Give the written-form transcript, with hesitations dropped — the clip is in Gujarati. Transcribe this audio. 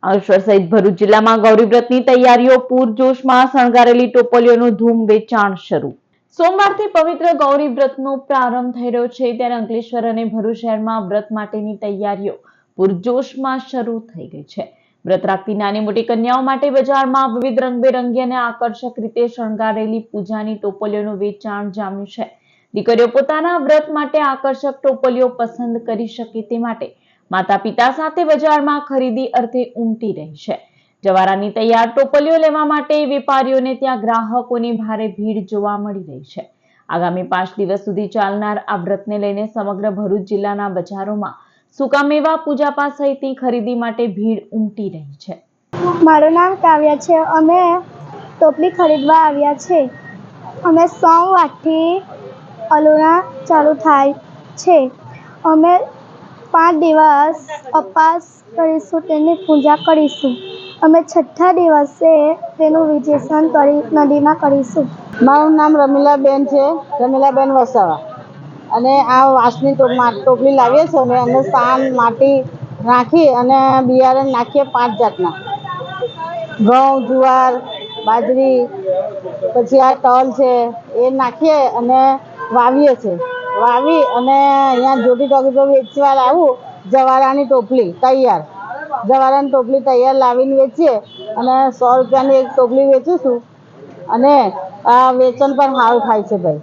અંકલેશ્વર સહિત ભરૂચ જિલ્લામાં ગૌરી વ્રતની તૈયારીઓ પૂરજોશમાં, શણગારેલી ટોપલીઓનું ધૂમ વેચાણ શરૂ। સોમવારથી પવિત્ર ગૌરી વ્રતનો પ્રારંભ થઈ રહ્યો છે, ત્યારે અંકલેશ્વર અને ભરૂચ શહેરમાં વ્રત માટેની તૈયારીઓ પૂરજોશમાં શરૂ થઈ ગઈ છે। વ્રત રાખતી નાની મોટી કન્યાઓ માટે બજારમાં વિવિધ રંગબેરંગી અને આકર્ષક રીતે શણગારેલી પૂજાની ટોપલીઓનું વેચાણ જામ્યું છે। દીકરીઓ પોતાના વ્રત માટે આકર્ષક ટોપલીઓ પસંદ કરી શકે તે માટે માતા પિતા સાથે બજારમાં ખરીદી અર્થે ઉમટી રહી છે। જવારાની તૈયાર ટોપલીઓ લેવા માટે વેપારીઓને ત્યાં ગ્રાહકોની ભારે ભીડ જોવા મળી રહી છે। આગામી 5 દિવસ સુધી ચાલનાર આ વ્રતને લઈને સમગ્ર ભરૂચ જિલ્લાના બજારોમાં સૂકા મેવા, પૂજાપાઠ સહિતની ખરીદી માટે ભીડ ઉમટી રહી છે। મારું નામ કાવ્યા છે। અમે ટોપલી ખરીદવા આવ્યા છે। અમે સોમવારથી અલુણા ચાલુ થાય છે। અમે 5 દિવસ ઉપવાસ કરીશું, તેની પૂજા કરીશું। અમે 6થા દિવસે તેનું વિસર્જન નદીમાં કરીશું। મારું નામ રમીલાબેન છે, રમીલાબેન વસાવા। અને આ વાંસની ટોપલી લાવીએ છીએ અમે, અને સાન માટી નાખી અને બિયારણ નાખીએ 5 જાતના, ઘઉં, જુવાર, બાજરી, પછી આ તલ છે એ નાખીએ અને વાવીએ છીએ। વાવી અને અહીંયા જોટી ટોકી વેચવા લાવું જવારાની ટોપલી તૈયાર, જવારાની ટોપલી તૈયાર લાવીને વેચીએ અને 100 રૂપિયાની એક ટોપલી વેચીશું અને આ વેચાણ પણ સારું થાય છે ભાઈ।